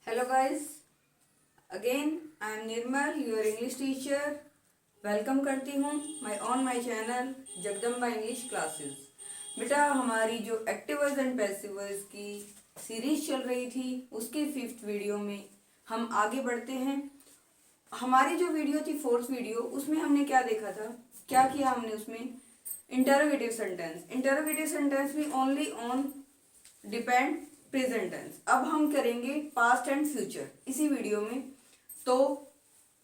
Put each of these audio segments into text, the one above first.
Hello guys, again I am Nirmal, your English teacher. Welcome करती हूँ my channel Jagdamba English classes. बेटा हमारी जो active voice and passive voice की series चल रही थी उसके 5th वीडियो में हम आगे बढ़ते हैं। हमारी जो वीडियो थी 4th वीडियो, उसमें हमने क्या देखा था, क्या किया हमने उसमें, इंटरोगेटिव सेंटेंस में only on depend present tense. अब हम करेंगे पास्ट एंड फ्यूचर इसी वीडियो में। तो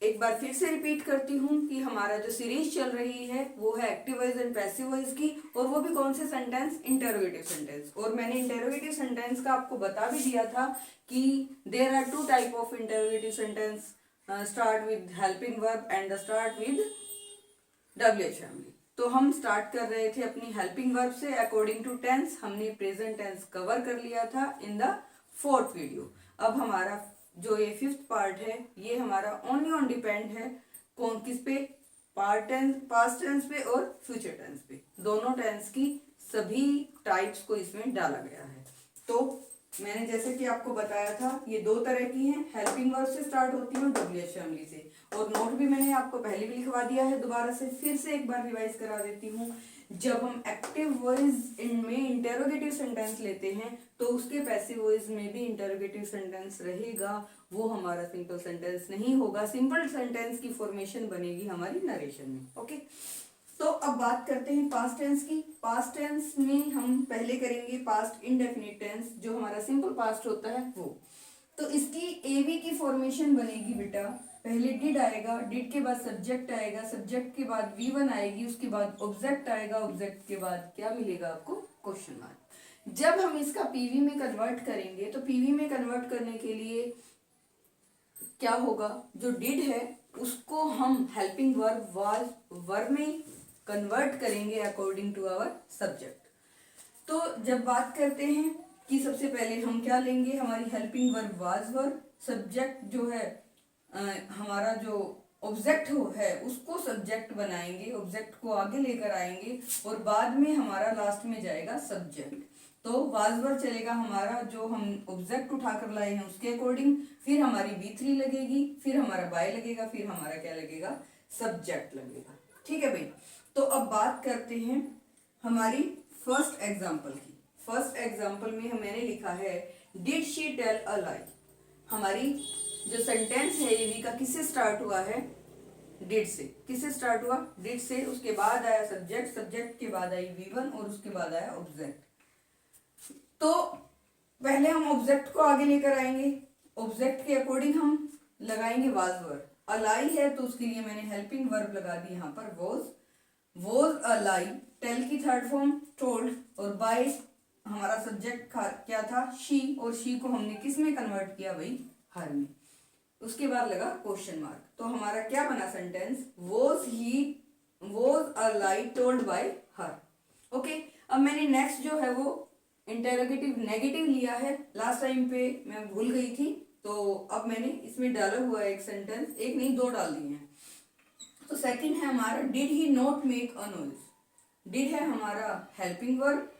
एक बार फिर से रिपीट करती हूँ कि हमारा जो सीरीज चल रही है वो है active voice and passive voice की, और वो भी कौन से सेंटेंस, इंटरोगेटिव सेंटेंस। और मैंने इंटरोगेटिव सेंटेंस का आपको बता भी दिया था कि there are 2 type of interrogative sentence, start with helping verb and start with WH। तो हम स्टार्ट कर रहे थे अपनी हेल्पिंग वर्ब से अकॉर्डिंग टू टेंस। हमने प्रेजेंट टेंस कवर कर लिया था इन द 4th वीडियो। अब हमारा जो ये 5th पार्ट है ये हमारा ओनली ऑन डिपेंड है कौन किस पे, पास्ट टेंस पे और फ्यूचर टेंस पे। दोनों टेंस की सभी टाइप्स को इसमें डाला गया है। तो मैंने जैसे कि आपको बताया था ये 2 तरह की हैं, हेल्पिंग वर्ब से स्टार्ट होती है और WH फैमिली से। और नोट भी मैंने आपको पहले भी लिखवा दिया है, दोबारा से फिर से एक बार रिवाइज करा देती हूँ। जब हम एक्टिव वॉइस में इंटरोगेटिव सेंटेंस लेते हैं तो उसके पैसिव वॉइस में भी इंटरोगेटिव सेंटेंस रहेगा, वो हमारा सिंपल सेंटेंस नहीं होगा। सिंपल सेंटेंस की फॉर्मेशन बनेगी हमारी नरेशन में। ओके, तो अब बात करते हैं पास्ट टेंस की। पास्ट टेंस में हम पहले करेंगे पास्ट इंडेफिनिट टेंस, जो हमारा सिंपल पास्ट होता है वो। तो इसकी एवी की फॉर्मेशन बनेगी बेटा, पहले डिड आएगा, डिड के बाद सब्जेक्ट आएगा, सब्जेक्ट के बाद V1 आएगी, उसके बाद ऑब्जेक्ट आएगा, ऑब्जेक्ट के बाद क्या मिलेगा आपको, क्वेश्चन मार्क। जब हम इसका PV में कन्वर्ट करेंगे तो PV में कन्वर्ट करने के लिए क्या होगा, जो डिड है उसको हम हेल्पिंग वर्ब वाज वर्ब में कन्वर्ट करेंगे अकॉर्डिंग टू आवर सब्जेक्ट। तो जब बात करते हैं कि सबसे पहले हम क्या लेंगे, हमारी helping verb was verb, subject जो है हमारा जो ऑब्जेक्ट है उसको सब्जेक्ट बनाएंगे, ऑब्जेक्ट को आगे लेकर आएंगे और बाद में हमारा लास्ट में जाएगा सब्जेक्ट। तो वाज वर्ब चलेगा हमारा जो हम ऑब्जेक्ट उठाकर लाए हैं उसके अकॉर्डिंग, फिर हमारी V3 लगेगी, फिर हमारा बाय लगेगा, फिर हमारा क्या लगेगा, सब्जेक्ट लगेगा। ठीक है भाई। तो अब बात करते हैं हमारी फर्स्ट एग्जाम्पल की। फर्स्ट एग्जाम्पल में मैंने लिखा है डिड शी टेल अ लाई। हमारी जो सेंटेंस है ये का किससे स्टार्ट हुआ है, डिड से। किससे स्टार्ट हुआ, डिड से। उसके बाद आया सब्जेक्ट, सब्जेक्ट के बाद आई V1 और उसके बाद आया ऑब्जेक्ट। तो पहले हम ऑब्जेक्ट को आगे लेकर आएंगे, ऑब्जेक्ट के अकॉर्डिंग हम लगाएंगे वाज वर्ब। अलाई है तो उसके लिए मैंने हेल्पिंग वर्ब लगा दी यहाँ पर वॉज अ लाई। टेल की थर्ड फॉर्म टोल्ड, और बाय हमारा सब्जेक्ट क्या था, शी, और शी को हमने किस में कन्वर्ट किया भाई, हर में। उसके बाद लगा क्वेश्चन मार्क। तो हमारा क्या बना sentence, was a lie told by her. Okay, अब मैंने नेक्स्ट जो है वो इंटरोगेटिव नेगेटिव लिया है, लास्ट टाइम पे मैं भूल गई थी, तो अब मैंने इसमें डाला हुआ है एक सेंटेंस, एक नहीं 2 डाल दिए हैं। तो सेकंड है हमारा did he not make a noise. Did है हमारा हेल्पिंग वर्ब,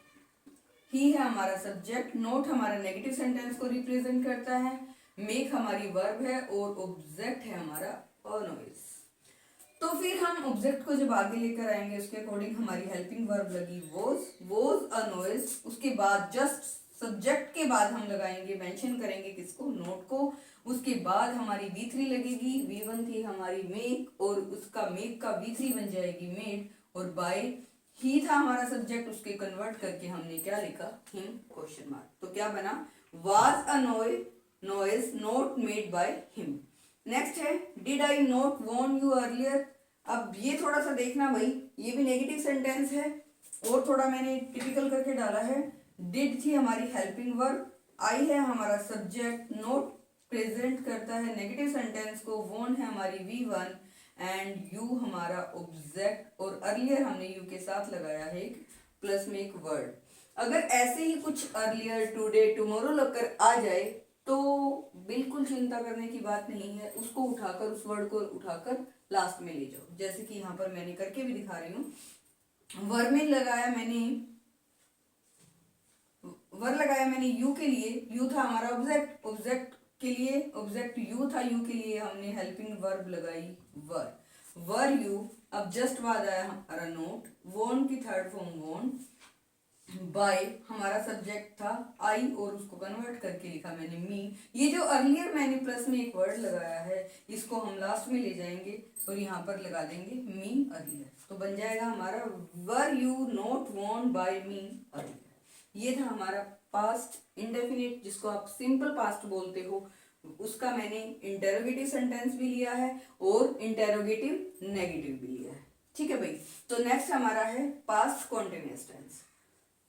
ही है हमारा सब्जेक्ट, नोट हमारा नेगेटिव सेंटेंस को रिप्रेजेंट करता है, मेक हमारी वर्ब है और ऑब्जेक्ट है हमारा अ नॉइज। तो फिर हम ऑब्जेक्ट को जब आगे लेकर आएंगे उसके अकॉर्डिंग हमारी हेल्पिंग वर्ब लगी वॉज अ नॉइज। उसके बाद जस्ट सब्जेक्ट के बाद हम लगाएंगे, मेंशन करेंगे किसको, नोट को। उसके बाद हमारी V3 लगेगी, V1 थी हमारी मेक, और उसका मेक का V3 बन जाएगी मेड, और बाय ही था हमारा सब्जेक्ट, उसके कन्वर्ट करके हमने क्या लिखा, हिम, क्वेश्चन मार्क। तो क्या बना, was a noise not made by him. Next है did I not warn you earlier. अब ये थोड़ा सा देखना भाई, ये भी नेगेटिव सेंटेंस है और थोड़ा मैंने टिपिकल करके डाला है। डिड थी हमारी हेल्पिंग वर्ब, आई है हमारा सब्जेक्ट, नोट प्रेजेंट करता है नेगेटिव सेंटेंस को, वॉर्न है हमारी V1 एंड यू हमारा ऑब्जेक्ट, और अर्लियर हमने यू के साथ लगाया है एक प्लस में एक वर्ड। अगर ऐसे ही कुछ अर्लियर, टुडे, टुमारो लगकर आ जाए तो बिल्कुल चिंता करने की बात नहीं है, उसको उठाकर, उस वर्ड को उठाकर लास्ट में ले जाओ, जैसे कि यहाँ पर मैंने करके भी दिखा रही हूँ। वर्ब में लगाया मैंने यू के लिए, यू था हमारा ऑब्जेक्ट, ऑब्जेक्ट के लिए ऑब्जेक्ट यू था, यू के लिए हमने हेल्पिंग वर्ब लगाई वर यू। अब जस्ट बाद आया हमारा नोट, वोन की थर्ड फॉर्म वोन, बाय हमारा सब्जेक्ट था आई और उसको कन्वर्ट करके लिखा मैंने मी। ये जो अर्लियर मैंने प्लस में एक वर्ड लगाया है इसको हम लास्ट में ले जाएंगे और यहाँ पर लगा देंगे मी अर्लियर, तो बन जाएगा हमारा were you not won by me earlier. ये था हमारा पास्ट इंडेफिनिट जिसको आप सिंपल पास्ट बोलते हो, उसका मैंने इंटेरोगेटिव सेंटेंस भी लिया है और इंटेरोगेटिव नेगेटिव भी लिया है। ठीक है भाई, तो नेक्स्ट हमारा है पास्ट कॉन्टिन्यूअस टेंस।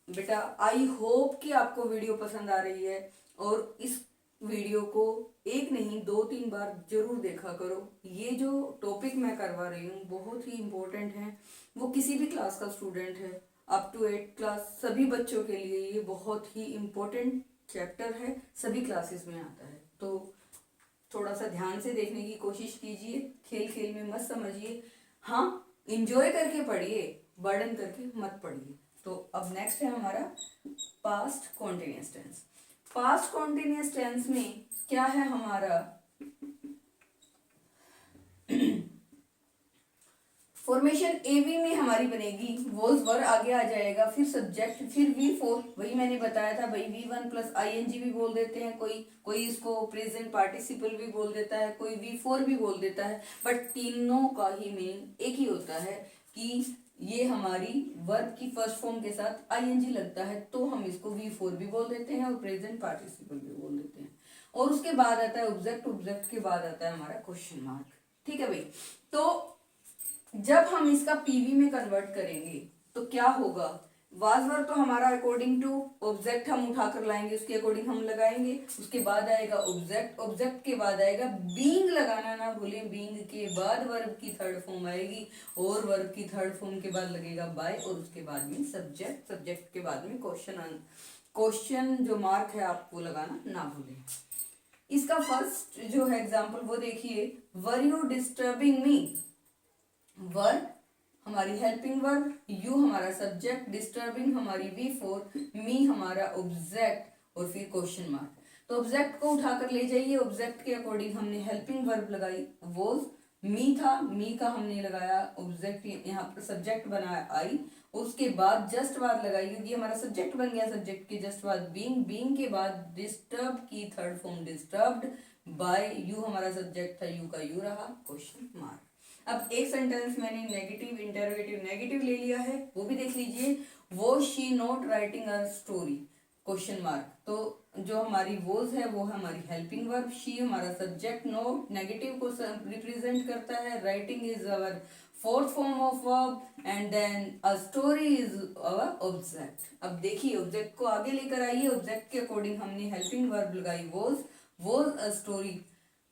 बेटा आई होप कि आपको वीडियो पसंद आ रही है और इस वीडियो को एक नहीं 2-3 बार जरूर देखा करो। ये जो टॉपिक मैं करवा रही हूँ बहुत ही इम्पोर्टेंट है, वो किसी भी क्लास का स्टूडेंट है अप टू 8 क्लास सभी बच्चों के लिए ये बहुत ही इम्पोर्टेंट चैप्टर है, सभी क्लासेस में आता है। तो थोड़ा सा ध्यान से देखने की कोशिश कीजिए, खेल खेल में मत समझिए, हाँ इंजॉय करके पढ़िए, बर्डन करके मत पढ़िए। तो अब नेक्स्ट है हमारा past continuous tense. Past continuous tense में क्या है हमारा फॉर्मेशन एवी में हमारी बनेगी वॉज वर आगे आ जाएगा, फिर सब्जेक्ट, फिर V4, वही मैंने बताया था भाई V1 प्लस ING भी बोल देते हैं, कोई इसको प्रेजेंट पार्टिसिपल भी बोल देता है, कोई V4 भी बोल देता है, बट तीनों का ही मीनिंग एक ही होता है कि ये हमारी वर्ब की फर्स्ट फॉर्म के साथ ING लगता है तो हम इसको V4 भी बोल देते हैं और प्रेजेंट पार्टिसिपल भी बोल देते हैं। और उसके बाद आता है ऑब्जेक्ट, ऑब्जेक्ट के बाद आता है हमारा क्वेश्चन मार्क। ठीक है भाई, तो जब हम इसका पीवी में कन्वर्ट करेंगे तो क्या होगा, वाज वर्ब तो हमारा अकॉर्डिंग टू ऑब्जेक्ट हम उठाकर लाएंगे, उसके अकॉर्डिंग हम लगाएंगे, उसके बाद आएगा ऑब्जेक्ट, ऑब्जेक्ट के बाद आएगा बीइंग, लगाना ना भूलें, बीइंग के बाद वर्ब की थर्ड फॉर्म आएगी और वर्ब की थर्ड फॉर्म के बाद लगेगा बाय और उसके बाद में सब्जेक्ट, सब्जेक्ट के बाद में क्वेश्चन जो मार्क है आप वो लगाना ना भूलें। इसका फर्स्ट जो है एग्जाम्पल वो देखिए, वर यू डिस्टर्बिंग मी, वर हमारी हेल्पिंग वर्ब, यू हमारा सब्जेक्ट, डिस्टर्बिंग हमारी V4, मी हमारा ऑब्जेक्ट और फिर क्वेश्चन मार्क। तो ऑब्जेक्ट को उठाकर ले जाइए, ऑब्जेक्ट के अकॉर्डिंग हमने हेल्पिंग वर्ब लगाई वॉज, मी था, मी का हमने लगाया ऑब्जेक्ट, यहाँ पर सब्जेक्ट बनाया आई, उसके बाद जस्ट बाद लगाई क्योंकि हमारा सब्जेक्ट बन गया, सब्जेक्ट के जस्ट बाद बीइंग, बीइंग के बाद डिस्टर्ब की third form disturbed, by you हमारा सब्जेक्ट था, यू का यू रहा, क्वेश्चन मार्क। अब एक सेंटेंस मैंने नेगेटिव इंटरोगेटिव नेगेटिव ले लिया है वो भी देख लीजिए, वो she not writing a story, question mark. तो जो हमारी वोज है वो हमारी हेल्पिंग वर्ब, शी हमारा सब्जेक्ट, नोट नेगेटिव को रिप्रेजेंट करता है, writing is our fourth form of verb and then a story is our object. अब देखिए ऑब्जेक्ट को आगे लेकर आइए, ऑब्जेक्ट के अकॉर्डिंग हमने हेल्पिंग वर्ब लगाई वोज अ स्टोरी,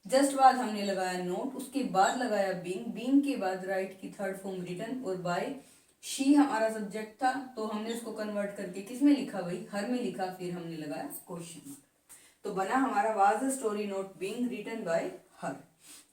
जस्ट बाद हमने लगाया नोट, उसके बाद लगाया बीइंग, बीइंग के बाद राइट की थर्ड फॉर्म रिटन और बाय, शी हमारा सब्जेक्ट था तो हमने उसको कन्वर्ट करके किस में लिखा भाई, हर में लिखा, फिर हमने लगाया क्वेश्चन मार्क। तो बना हमारा was the story not being written by her.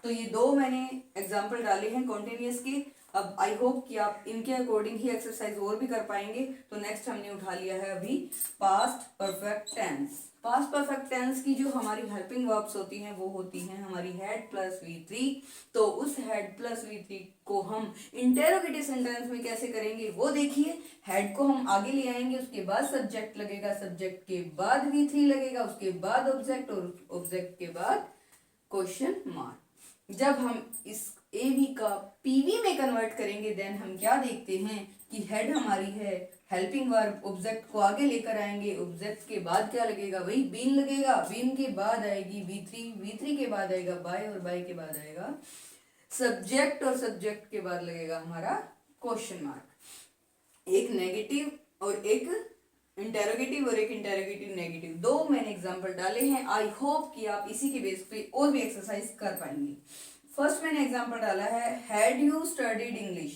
तो ये दो मैंने एग्जाम्पल डाले हैं कॉन्टिन्यूअस के। अब आई होप कि आप इनके अकॉर्डिंग ही एक्सरसाइज और भी कर पाएंगे। तो नेक्स्ट हमने उठा लिया है अभी past perfect tense. Past perfect tense की जो हमारी हेल्पिंग वर्ब्स होती हैं वो होती हैं हमारी हैड प्लस V3। तो उस हैड प्लस V3 को हम इंटेरोगेटिव सेंटेंस में कैसे करेंगे वो देखिए। हैड को हम आगे ले आएंगे, उसके बाद सब्जेक्ट लगेगा, सब्जेक्ट के बाद V3 लगेगा, उसके बाद ऑब्जेक्ट और ऑब्जेक्ट के बाद क्वेश्चन मार्क। जब हम इस एवी का पीवी में कन्वर्ट करेंगे देन हम क्या देखते हैं कि हेड हमारी है हेल्पिंग वर्ब, ऑब्जेक्ट को आगे लेकर आएंगे, ऑब्जेक्ट के बाद क्या लगेगा वही बीन लगेगा, बीन के बाद आएगी V3, V3 के बाद आएगा बाय और बाय के बाद आएगा सब्जेक्ट और सब्जेक्ट के बाद लगेगा हमारा क्वेश्चन मार्क। एक नेगेटिव और एक इंटेरोगेटिव और एक इंटेरोगेटिव नेगेटिव, दो मैंने एग्जांपल डाले हैं। आई होप कि आप इसी के बेस पे और भी एक्सरसाइज कर पाएंगे। फर्स्ट मैंने एग्जांपल डाला है हैड यू स्टडीड इंग्लिश।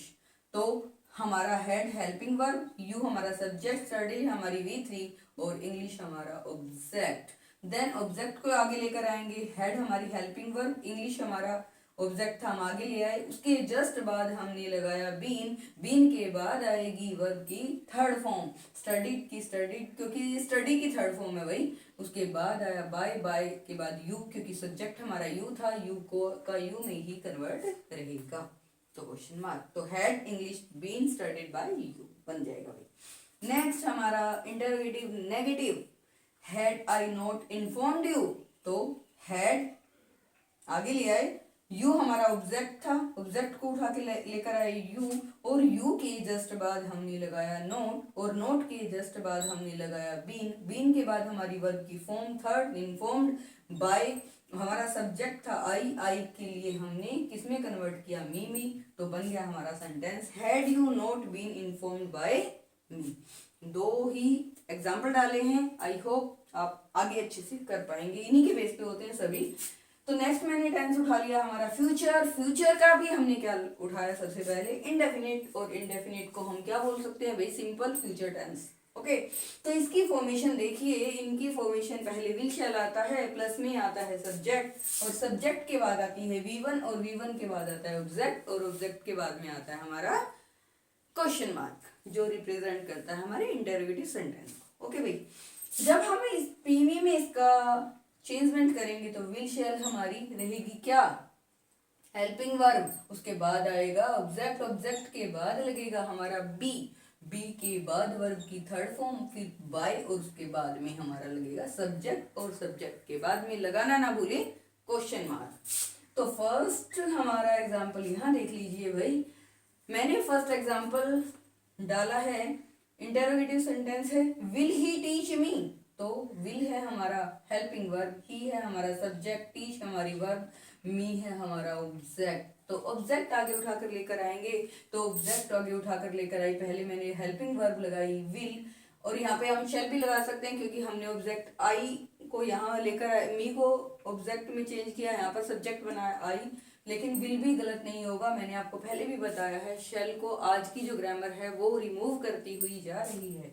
तो हमारा हैड हेल्पिंग वर्ब, यू हमारा सब्जेक्ट, स्टडी हमारी V3 और इंग्लिश हमारा ऑब्जेक्ट। देन ऑब्जेक्ट को आगे लेकर आएंगे, हैड हमारी हेल्पिंग वर्ब, इंग्लिश हमारा ऑब्जेक्ट था हम आगे ले आए, उसके जस्ट बाद हमने लगाया बीन, बीन के बाद आएगी वर्ब की थर्ड फॉर्म स्टडीड की, स्टडीड क्योंकि स्टडी की थर्ड फॉर्म है वही, उसके बाद आया बाय, बाय के बाद यू क्योंकि सब्जेक्ट हमारा यू था, यू को का यू में ही कन्वर्ट रहेगा तो क्वेश्चन मार्क, तो had English been studied by you बन जाएगा भाई। नेक्स्ट हमारा interrogative negative, had I not informed you, तो हैड आगे ले आए, यू हमारा ऑब्जेक्ट था, ऑब्जेक्ट को उठा के लेकर आए यू, और यू के जस्ट बाद हमने लगाया नोट, और नोट के जस्ट बाद हमने लगाया बीन, बीन के बाद हमारी वर्ब की फॉर्म थर्ड इन्फॉर्म्ड बाय, हमारा सब्जेक्ट था आई, आई के लिए हमने किसमें कन्वर्ट किया मी, तो बन गया हमारा sentence had you not been informed by me. दो ही एग्जाम्पल डाले हैं, आई होप आप आगे अच्छे से कर पाएंगे, इन्हीं के बेस पे होते हैं सभी। तो नेक्स्ट मैंने टेंस उठा लिया हमारा फ्यूचर, फ्यूचर का भी हमने क्या उठाया सबसे पहले इंडेफिनिट, और इंडेफिनिट को हम क्या बोल सकते हैं भाई, सिंपल फ्यूचर टेंस। ओके, तो इसकी फॉर्मेशन देखिए, इनकी फॉर्मेशन पहले विल शैल आता है, प्लस में आता है सब्जेक्ट, और सब्जेक्ट के बाद आती है V1, और V1 के बाद आता है ऑब्जेक्ट, और ऑब्जेक्ट के बाद में आता है हमारा क्वेश्चन मार्क जो रिप्रेजेंट करता है हमारे इंटरोगेटिव सेंटेंस। ओके भाई, जब हम इस पीवी में इसका चेंजमेंट करेंगे तो विल शैल हमारी रहेगी क्या, हेल्पिंग वर्ब, उसके बाद आएगा ऑब्जेक्ट, ऑब्जेक्ट के बाद लगेगा हमारा बी, बी के बाद वर्ब की थर्ड फॉर्म, फिर बाय, और उसके बाद में हमारा लगेगा सब्जेक्ट, और सब्जेक्ट के बाद में लगाना ना भूले क्वेश्चन मार्क। तो फर्स्ट हमारा एग्जाम्पल यहाँ देख लीजिए भाई, मैंने फर्स्ट एग्जाम्पल डाला है, इंटरोगेटिव सेंटेंस है विल ही टीच मी, तो विल है हमारा हेल्पिंग वर्ब, ही है हमारा सब्जेक्ट, टीच हमारी वर्ब, मी है हमारा ऑब्जेक्ट। तो ऑब्जेक्ट आगे उठाकर लेकर आएंगे, तो ऑब्जेक्ट आगे उठाकर लेकर आई, पहले मैंने हेल्पिंग वर्ब लगाई विल, और यहाँ पे हम शैल भी लगा सकते हैं क्योंकि हमने ऑब्जेक्ट आई को यहाँ लेकर मी को ऑब्जेक्ट में चेंज किया, यहाँ पर सब्जेक्ट बनाया आई, लेकिन विल भी गलत नहीं होगा, मैंने आपको पहले भी बताया है शैल को आज की जो ग्रामर है वो रिमूव करती हुई जा रही है।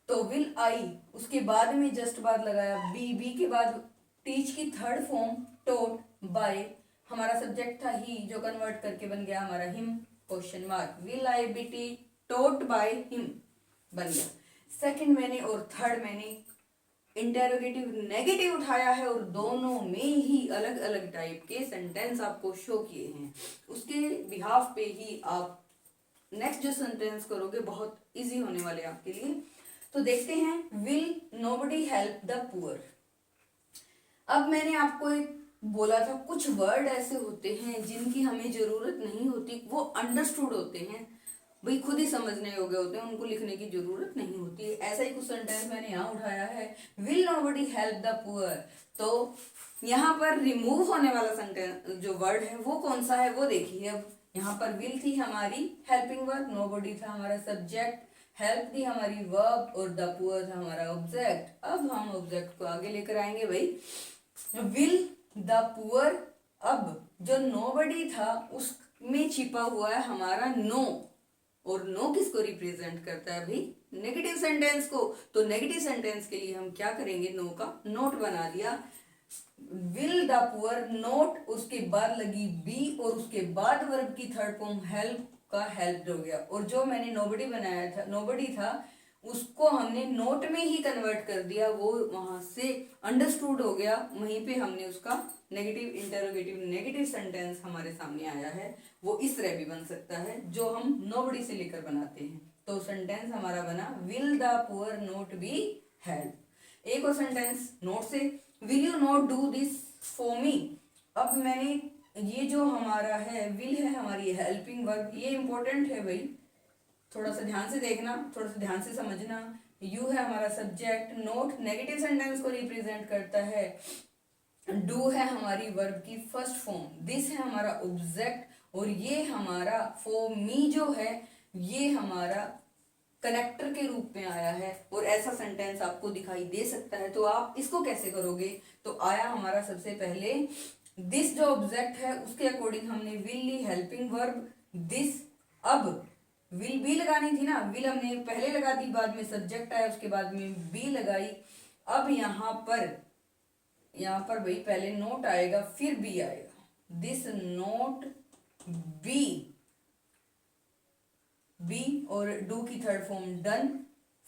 तो विल आई, उसके बाद में जस्ट बाद लगाया बी, बी के बाद टीच की थर्ड फॉर्म टोट, बाय हमारा सब्जेक्ट था ही जो कन्वर्ट करके बन गया हमारा him, question mark, will I be T taught by him बन गया। सेकंड मैंने और थर्ड मैंने इंटरोगेटिव नेगेटिव उठाया है, और दोनों में ही अलग अलग टाइप के सेंटेंस आपको शो किए हैं, उसके बिहाफ पे ही आप नेक्स्ट जो सेंटेंस करोगे बहुत इजी होने वाले आपके लिए। तो देखते हैं, will nobody help the poor. अब मैंने आपको एक बोला था कुछ वर्ड ऐसे होते हैं जिनकी हमें जरूरत नहीं होती, वो अंडरस्टूड होते हैं भाई, खुद ही समझने योग्य होते हैं, उनको लिखने की जरूरत नहीं होती है। ऐसा ही कुछ सेंटेंस मैंने यहाँ उठाया है, will nobody help the poor, तो यहाँ पर रिमूव होने वाला सेंटेंस जो वर्ड है वो कौन सा है वो देखिए। अब यहाँ पर विल थी हमारी हेल्पिंग वर्ब, नोबडी था हमारा सब्जेक्ट, हेल्प थी हमारी वर्ब, और द पुअर था हमारा ऑब्जेक्ट। अब हम ऑब्जेक्ट को आगे लेकर आएंगे भाई, विल द पुअर, अब जो नोबडी था उसमें छिपा हुआ है हमारा नो, और नो किसको रिप्रेजेंट करता है भाई, नेगेटिव सेंटेंस को, तो नेगेटिव सेंटेंस के लिए हम क्या करेंगे, नो का नोट बना दिया, विल द पुअर नोट, उसके बाद लगी बी, और उसके बाद वर्ब की थर्ड फॉर्म हेल्प का हेल्प हो गया, और जो मैंने नोबडी बनाया था, नोबडी था उसको हमने नोट में ही कन्वर्ट कर दिया, वो वहां से अंडरस्टूड हो गया, वहीं पे हमने उसका नेगेटिव इंटरोगेटिव नेगेटिव सेंटेंस हमारे सामने आया है, वो इस तरह भी बन सकता है जो हम नोबडी से लेकर बनाते हैं। तो सेंटेंस हमारा बना will the poor note B help. एक और सेंटेंस नोट से, will you not do this for me. अब मैंने ये जो हमारा है विल है हमारी हेल्पिंग वर्ब, ये इंपॉर्टेंट है भाई, थोड़ा सा ध्यान से देखना, थोड़ा सा ध्यान से समझना। यू है हमारा सब्जेक्ट, नोट नेगेटिव सेंटेंस को रिप्रेजेंट करता है, डू है हमारी वर्ब की फर्स्ट फॉर्म, दिस है हमारा ऑब्जेक्ट, और ये हमारा फॉर मी जो है ये हमारा कनेक्टर के रूप में आया है, और ऐसा सेंटेंस आपको दिखाई दे सकता है। तो आप इसको कैसे करोगे, तो आया हमारा सबसे पहले दिस जो ऑब्जेक्ट है उसके अकॉर्डिंग हमने विल ली हेल्पिंग वर्ब दिस, अब विल बी लगानी थी ना, विल हमने पहले लगा दी, बाद में सब्जेक्ट आया, उसके बाद में बी लगाई। अब यहाँ पर भाई पहले नोट आएगा फिर बी आएगा, दिस नोट बी और डू की third form done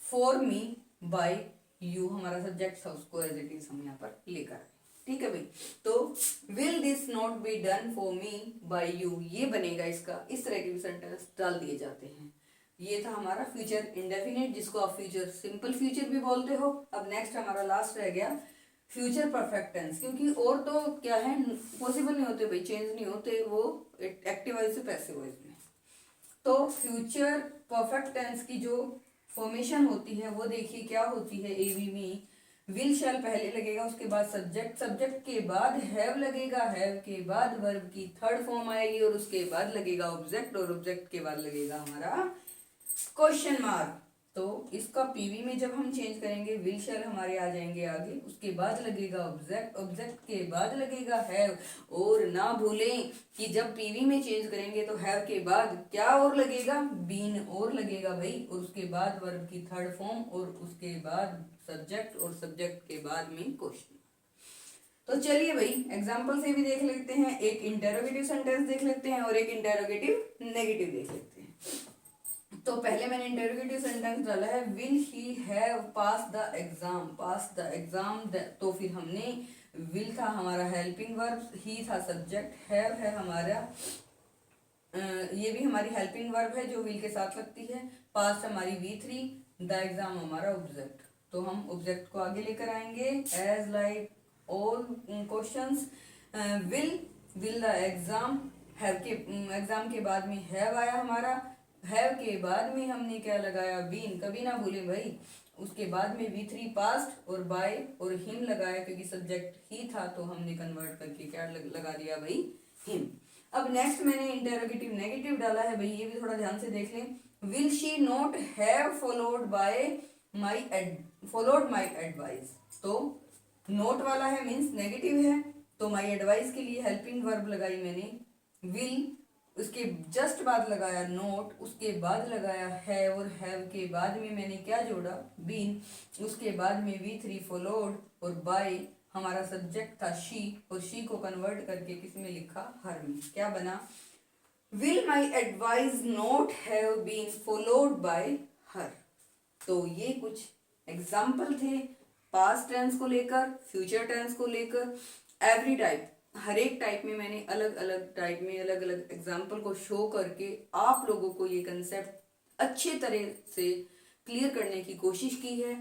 for me by you, हमारा सब्जेक्ट था, उसको एज इट इज हम यहाँ पर लेकर आए। ठीक है भाई, तो will this not be done for me by you, ये बनेगा इसका, इस तरह के भी सेंटेंस डाल दिए जाते हैं। ये था हमारा फ्यूचर इंडेफिनिट, जिसको आप फ्यूचर सिंपल फ्यूचर भी बोलते हो। अब नेक्स्ट हमारा लास्ट रह गया फ्यूचर परफेक्ट टेंस, क्योंकि और तो क्या है पॉसिबल नहीं होते भाई, चेंज नहीं होते वो एक्टिव वॉइस से पैसिव वॉइस में। तो फ्यूचर परफेक्ट टेंस की जो फॉर्मेशन होती है वो देखिए क्या होती है। एवी में विल शैल पहले लगेगा, उसके बाद सब्जेक्ट, सब्जेक्ट के बाद हैव लगेगा, हैव के बाद वर्ब की थर्ड फॉर्म आएगी और उसके बाद लगेगा ऑब्जेक्ट, और ऑब्जेक्ट के बाद लगेगा हमारा क्वेश्चन मार्क। तो इसका पीवी में जब हम चेंज करेंगे विल शैल हमारे आ जाएंगे आगे, उसके बाद लगेगा ऑब्जेक्ट, ऑब्जेक्ट के बाद लगेगा हैव। और ना भूलें कि जब पीवी में चेंज करेंगे तो हैव के बाद क्या और लगेगा, बीन और लगेगा भाई, और उसके बाद वर्ब की थर्ड फॉर्म, और उसके बाद सब्जेक्ट, और सब्जेक्ट के बाद में क्वेश्चन। तो चलिए भाई एग्जाम्पल से भी देख लेते हैं, एक इंटेरोगेटिव सेंटेंस देख लेते हैं और एक इंटेरोगेटिव नेगेटिव देख लेते हैं। तो पहले मैंने इंटेरोगेटिव सेंटेंस डाला है will he have pass the exam, pass the exam, तो फिर हमने विल था हमारा हेल्पिंग वर्ब, ही था सब्जेक्ट, हैव है हमारा ये भी हमारी हेल्पिंग वर्ब है जो विल के साथ लगती है, पास्ट हमारी V3, द एग्जाम हमारा ऑब्जेक्ट। तो हम ऑब्जेक्ट को आगे लेकर आएंगे as like all questions. Will the exam, have के एग्जाम के बाद में हैव आया हमारा, हैव के बाद में हमने क्या लगाया, बीन, कभी ना भूले भाई। उसके बाद में V3 पास्ट और बाय और हिम लगाया, क्योंकि सब्जेक्ट ही था तो हमने कन्वर्ट करके क्या लगा दिया भाई, हिम। अब नेक्स्ट मैंने इंटेरोगेटिव नेगेटिव डाला है भाई, ये भी थोड़ा ध्यान से देख लें। Will she not have followed my advice, तो नोट वाला है मीन्स नेगेटिव है, तो माई एडवाइस के लिए हेल्पिंग वर्ब लगाई मैंने विल, उसके जस्ट बाद लगाया नोट, उसके बाद लगाया हैव, और हैव के बाद में मैंने क्या जोड़ा, बीन, उसके बाद में V3 फॉलोड, और बाय हमारा सब्जेक्ट था शी, और शी को कन्वर्ट करके किस में लिखा, हर में। क्या बना, will my advice not have been followed by her. तो ये कुछ एग्जाम्पल थे पास्ट टेंस को लेकर, फ्यूचर टेंस को लेकर। एवरी टाइप, हर एक टाइप में मैंने अलग अलग टाइप में अलग अलग एग्जाम्पल को शो करके आप लोगों को ये कंसेप्ट अच्छे तरह से क्लियर करने की कोशिश की है।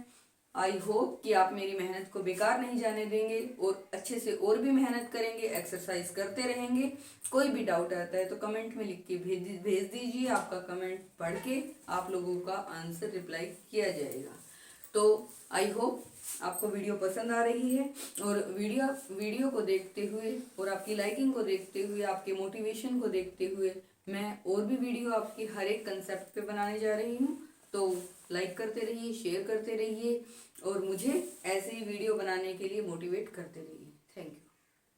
आई होप कि आप मेरी मेहनत को बेकार नहीं जाने देंगे और अच्छे से और भी मेहनत करेंगे, एक्सरसाइज करते रहेंगे। कोई भी डाउट आता है तो कमेंट में लिख के भेज दीजिए, आपका कमेंट पढ़ के आप लोगों का आंसर रिप्लाई किया जाएगा। तो आई होप आपको वीडियो पसंद आ रही है, और वीडियो को देखते हुए और आपकी लाइकिंग को देखते हुए, आपके मोटिवेशन को देखते हुए मैं और भी वीडियो आपकी हर एक कंसेप्ट पे बनाने जा रही हूँ। तो लाइक करते रहिए, शेयर करते रहिए और मुझे ऐसे ही वीडियो बनाने के लिए मोटिवेट करते रहिए। Thank you.